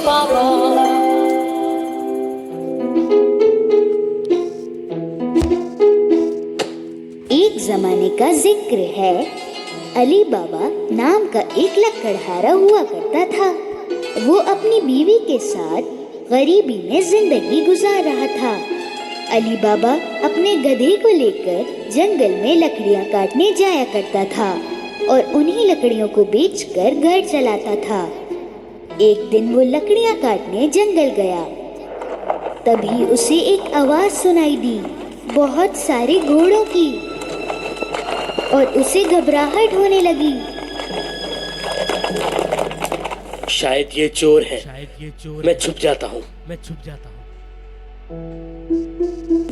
बाबा। एक जमाने का जिक्र है। अली बाबा नाम का एक लकड़हारा हुआ करता था। वो अपनी बीवी के साथ गरीबी में जिंदगी गुजार रहा था। अली बाबा अपने गधे को लेकर जंगल में लकड़ियाँ काटने जाया करता था और उन्हीं लकड़ियों को बेचकर घर चलाता था। एक दिन वो लकड़ियाँ काटने जंगल गया। तभी उसे एक आवाज सुनाई दी, बहुत सारे घोड़ों की, और उसे घबराहट होने लगी। शायद ये चोर है। मैं छुप जाता हूँ।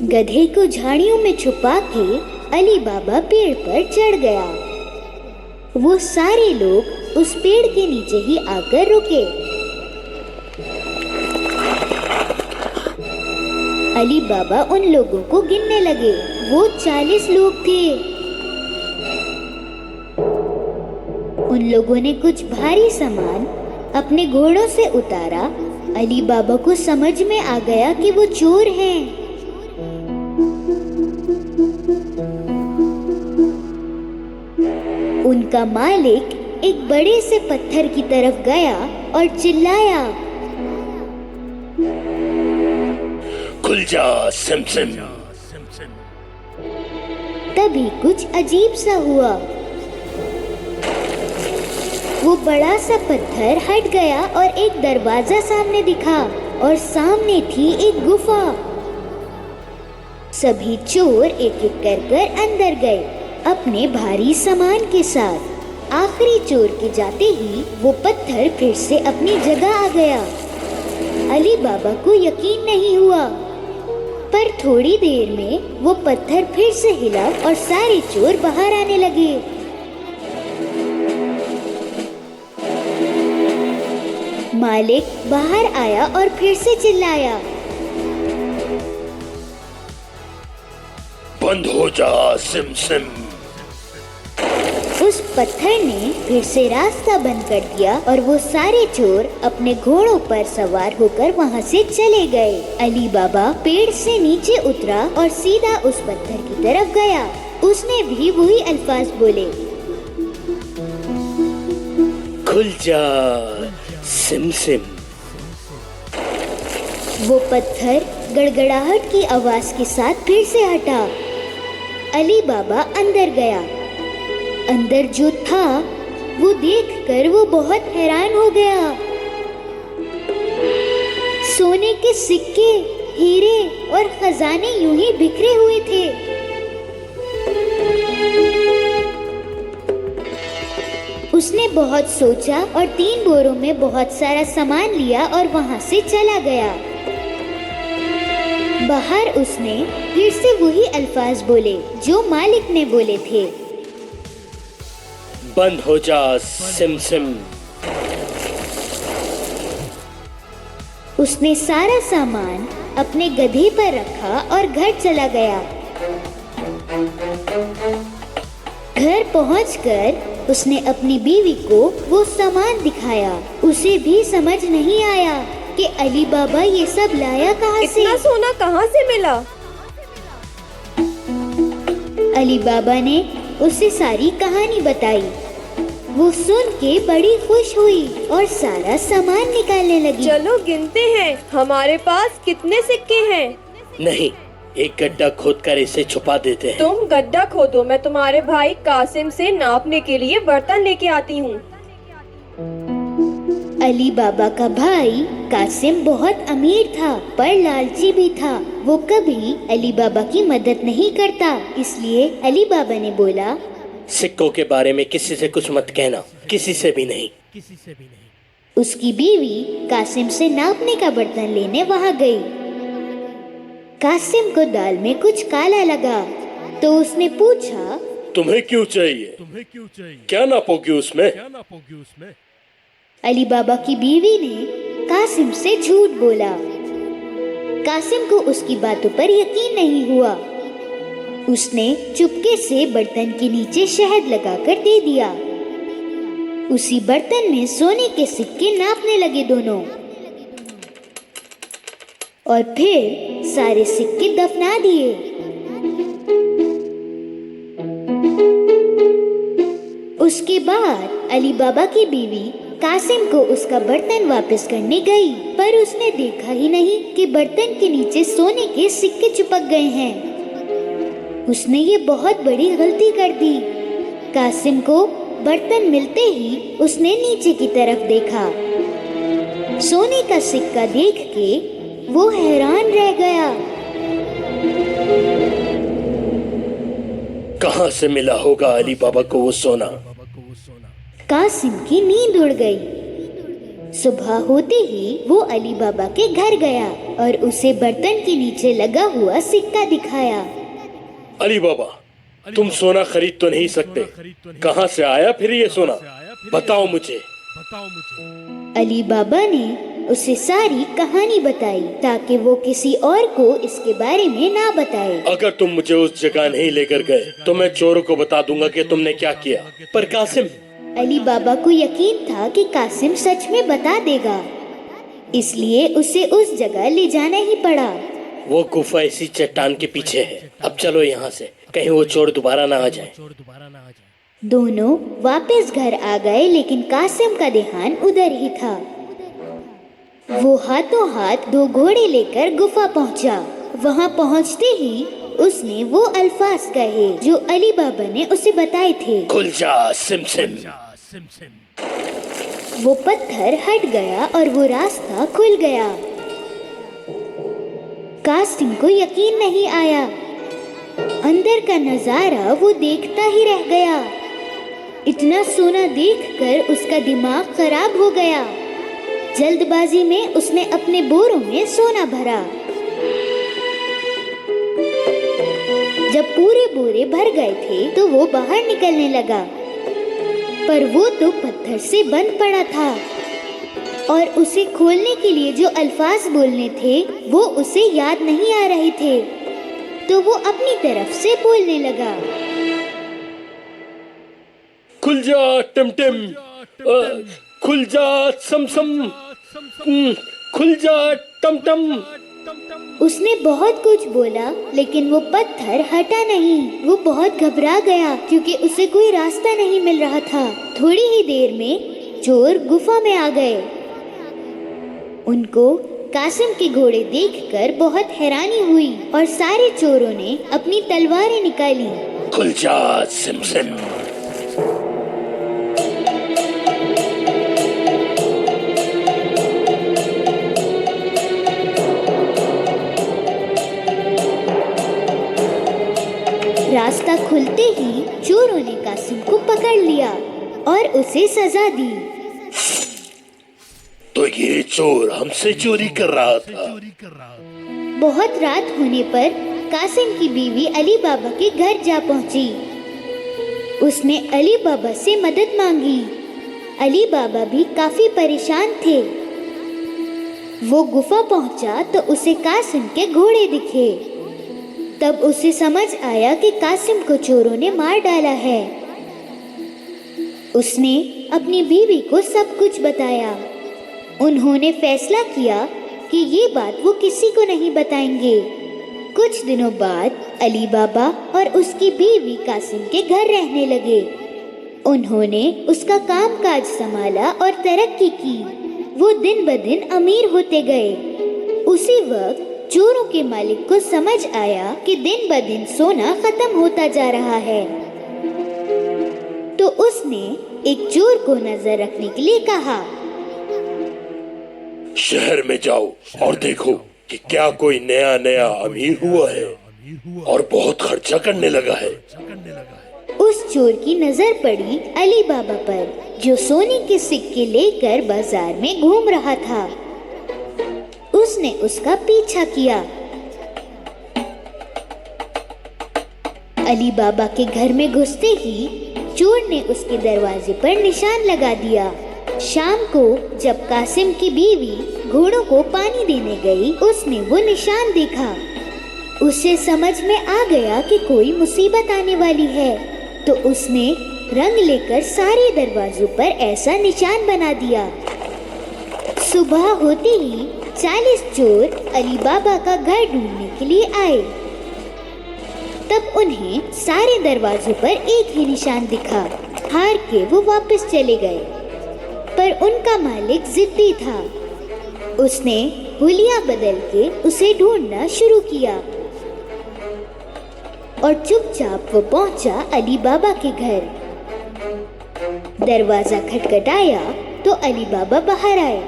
गधे को झाड़ियों में छुपा के अली बाबा पेड़ पर चढ़ गया। वो सारे लोग उस पेड़ के नीचे ही आकर रुके। अली बाबा उन लोगों को गिनने लगे। वो 40 लोग थे। उन लोगों ने कुछ भारी सामान अपने घोड़ों से उतारा। अली बाबा को समझ में आ गया कि वो चोर हैं। उनका मालिक एक बड़े से पत्थर की तरफ गया और चिल्लाया, खुल जा सिम सिम। तभी कुछ अजीब सा हुआ। वो बड़ा सा पत्थर हट गया और एक दरवाजा सामने दिखा और सामने थी एक गुफा। सभी चोर एक एक कर अंदर गए अपने भारी सामान के साथ। आखिरी चोर के जाते ही वो पत्थर फिर से अपनी जगह आ गया। अली बाबा को यकीन नहीं हुआ, पर थोड़ी देर में वो पत्थर फिर से हिला और सारे चोर बाहर आने लगे। मालिक बाहर आया और फिर से चिल्लाया, बंद हो जा सिम सिम। उस पत्थर ने फिर से रास्ता बंद कर दिया और वो सारे चोर अपने घोड़ों पर सवार होकर वहाँ से चले गए। अली बाबा पेड़ से नीचे उतरा और सीधा उस पत्थर की तरफ गया। उसने भी वही अल्फाज बोले, खुल जा सिम सिम। वो पत्थर गड़गड़ाहट की आवाज के साथ फिर से हटा। अली बाबा अंदर गया। अंदर जो था वो देखकर वो बहुत हैरान हो गया। सोने के सिक्के, हीरे और खजाने यूं ही बिखरे हुए थे। उसने बहुत सोचा और 3 बोरों में बहुत सारा सामान लिया और वहां से चला गया। बाहर उसने फिर से वही अल्फाज बोले जो मालिक ने बोले थे, बंद हो जा सिम सिम। उसने सारा सामान अपने गधे पर रखा और घर चला गया। घर पहुंचकर उसने अपनी बीवी को वो सामान दिखाया। उसे भी समझ नहीं आया कि अली बाबा ये सब लाया कहाँ से। इतना सोना कहाँ से मिला? अली बाबा ने उसे सारी कहानी बताई। वो सुन के बड़ी खुश हुई और सारा सामान निकालने लगी। चलो गिनते हैं, हमारे पास कितने सिक्के हैं। नहीं, एक गड्ढा खोदकर इसे छुपा देते हैं। तुम गड्ढा खोदो, मैं तुम्हारे भाई कासिम से नापने के लिए बर्तन लेके आती हूँ। अली बाबा का भाई कासिम बहुत अमीर था पर लालची भी था। वो कभी अली बाबा की मदद नहीं करता। इसलिए अली बाबा ने बोला, सिक्कों के बारे में किसी से कुछ मत कहना, किसी से भी नहीं। उसकी बीवी कासिम से नापने का बर्तन लेने वहाँ गई। कासिम को दाल में कुछ काला लगा तो उसने पूछा, तुम्हें क्यों चाहिए? क्या नापोगी उसमें? अली बाबा की बीवी ने कासिम से झूठ बोला। कासिम को उसकी बातों पर यकीन नहीं हुआ। उसने चुपके से बर्तन के नीचे शहद लगाकर दे दिया। उसी बर्तन में सोने के सिक्के नापने लगे दोनों। और फिर सारे सिक्के दफना दिए। उसके बाद अली बाबा की बीवी कासिम को उसका बर्तन वापस करने गई, पर उसने देखा ही नहीं कि बर्तन के नीचे सोने के सिक्के चिपक गए हैं। उसने ये बहुत बड़ी गलती कर दी। कासिम को बर्तन मिलते ही उसने नीचे की तरफ देखा। सोने का सिक्का देख के वो हैरान रह गया। कहाँ से मिला होगा अली बाबा को वो सोना? कासिम की नींद उड़ गई। सुबह होते ही वो अली बाबा के घर गया और उसे बर्तन के नीचे लगा हुआ सिक्का दिखाया। अली बाबा, तुम सोना खरीद तो नहीं सकते, कहाँ से आया फिर ये सोना? बताओ मुझे। अली बाबा ने उसे सारी कहानी बताई ताकि वो किसी और को इसके बारे में ना बताए। अगर तुम मुझे उस जगह नहीं लेकर गए तो मैं चोरों को बता दूंगा कि तुमने क्या किया। पर कासिम? अली बाबा को यकीन था कि कासिम सच में बता देगा, इसलिए उसे उस जगह ले जाना ही पड़ा। वो गुफा इसी चट्टान के पीछे है। अब चलो यहाँ से, कहीं वो चोर दोबारा ना आ जाए। दोनों वापस घर आ गए, लेकिन कासिम का ध्यान उधर ही था। वो हाथों हाथ 2 घोड़े लेकर गुफा पहुंचा। वहां पहुंचते ही उसने वो अल्फाज कहे जो अली बाबा ने उसे बताए थे। खुल जा सिम सिम। वो पत्थर हट गया और वो रास्ता खुल गया। कासिम को यकीन नहीं आया। अंदर का नजारा वो देखता ही रह गया। इतना सोना देखकर उसका दिमाग खराब हो गया। जल्दबाजी में उसने अपने बोरों में सोना भरा। जब पूरे बोरे भर गए थे तो वो बाहर निकलने लगा, पर वो तो पत्थर से बंद पड़ा था और उसे खोलने के लिए जो अल्फाज बोलने थे वो उसे याद नहीं आ रहे थे। तो वो अपनी तरफ से बोलने लगा, खुल जा टिमटिम, खुल जा समसम, खुल जा टमटम। उसने बहुत कुछ बोला, लेकिन वो पत्थर हटा नहीं। वो बहुत घबरा गया क्योंकि उसे कोई रास्ता नहीं मिल रहा था। थोड़ी ही देर में चोर गुफा में आ गए। उनको कासिम के घोड़े देखकर बहुत हैरानी हुई और सारे चोरों ने अपनी तलवारें निकाली। खुल जा सिम सिम। रास्ता खुलते ही चोरों ने कासिम को पकड़ लिया और उसे सजा दी। तो ये चोर हमसे चोरी कर रहा था। बहुत रात होने पर कासिम की बीवी अली बाबा के घर जा पहुंची। उसने अली बाबा से मदद मांगी। अली बाबा भी काफी परेशान थे। वो गुफा पहुंचा तो उसे कासिम के घोड़े दिखे। तब उसे समझ आया कि कासिम को चोरों ने मार डाला है। उसने अपनी बीवी को सब कुछ बताया। उन्होंने फैसला किया कि ये बात वो किसी को नहीं बताएंगे। कुछ दिनों बाद अली बाबा और उसकी बीवी कासिम के घर रहने लगे। उन्होंने उसका कामकाज संभाला और तरक्की की। वो दिन ब दिन अमीर होते गए। उसी वक्त चोरों के मालिक को समझ आया कि दिन ब दिन सोना खत्म होता जा रहा है। तो उसने एक चोर को नजर रखने के लिए कहा, शहर में जाओ और देखो कि क्या कोई नया नया अमीर हुआ है और बहुत खर्चा करने लगा है। उस चोर की नजर पड़ी अली बाबा पर, जो सोने के सिक्के लेकर बाजार में घूम रहा था। उसने उसका पीछा किया। अली बाबा के घर में घुसते ही चोर ने उसके दरवाजे पर निशान लगा दिया। शाम को जब कासिम की बीवी घोड़ों को पानी देने गई, उसने वो निशान देखा। उसे समझ में आ गया कि कोई मुसीबत आने वाली है, तो उसने रंग लेकर सारे दरवाजों पर ऐसा निशान बना दिया। सुबह होते ही 40 चोर अली बाबा का घर ढूंढने के लिए आए। तब उन्हें सारे दरवाजों पर एक ही निशान दिखा। हार के वो वापस चले गए, पर उनका मालिक जिद्दी था। उसने हुलिया बदल के उसे ढूंढना शुरू किया और चुपचाप वो पहुंचा अली बाबा के घर। दरवाजा खटखटाया तो अली बाबा बाहर आए।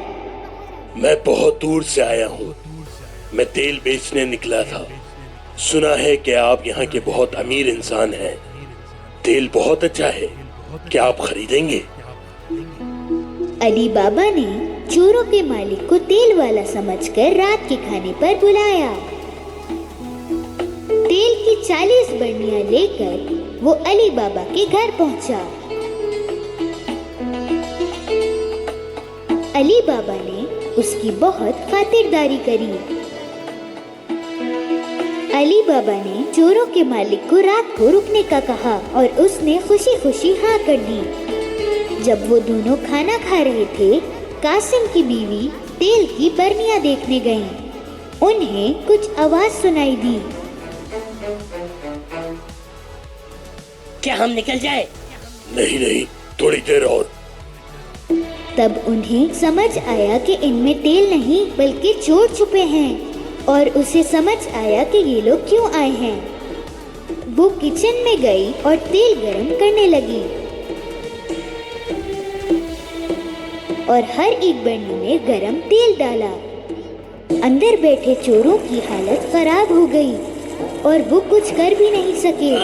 मैं बहुत दूर से आया हूँ। मैं तेल बेचने निकला था। सुना है कि आप यहाँ के बहुत अमीर इंसान हैं। तेल बहुत अच्छा है, क्या आप खरीदेंगे? अली बाबा ने चोरों के मालिक को तेल वाला समझकर रात के खाने पर बुलाया। तेल की 40 बरनियां लेकर वो अली बाबा के घर पहुंचा। अली बाबा ने उसकी बहुत खातिरदारी करी। अली बाबा ने चोरों के मालिक को रात को रुकने का कहा और उसने खुशी खुशी हाँ कर दी। जब वो दोनों खाना खा रहे थे, कासिम की बीवी तेल की बरनियां देखने गईं। उन्हें कुछ आवाज सुनाई दी। क्या हम निकल जाए? नहीं नहीं, थोड़ी देर और। तब उन्हें समझ आया कि इनमें तेल नहीं बल्कि चोर छुपे हैं और उसे समझ आया कि ये लोग क्यों आए हैं। वो किचन में गई और तेल गरम करने लगी और हर एक बरनी में गरम तेल डाला। अंदर बैठे चोरों की हालत खराब हो गई और वो कुछ कर भी नहीं सके।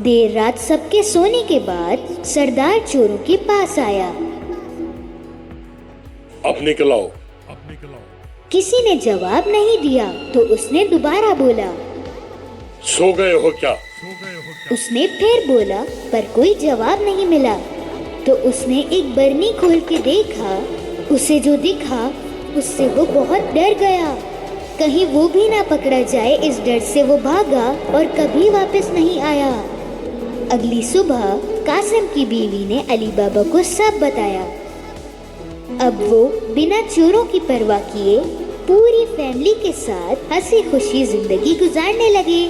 देर रात सबके सोने के बाद सरदार चोरों के पास आया। अब निकल आओ। किसी ने जवाब नहीं दिया तो उसने दोबारा बोला। सो गए हो क्या? उसने फिर बोला पर कोई जवाब नहीं मिला। तो उसने एक बरनी खोल के देखा। उसे जो दिखा उससे वो बहुत डर गया। कहीं वो भी ना पकड़ा जाए, इस डर से वो भागा और कभी वापस नहीं आया। अगली सुबह कासिम की बीवी ने अली बाबा को सब बताया। अब वो बिना चोरों की परवाह किए पूरी फैमिली के साथ हंसी खुशी जिंदगी गुजारने लगे।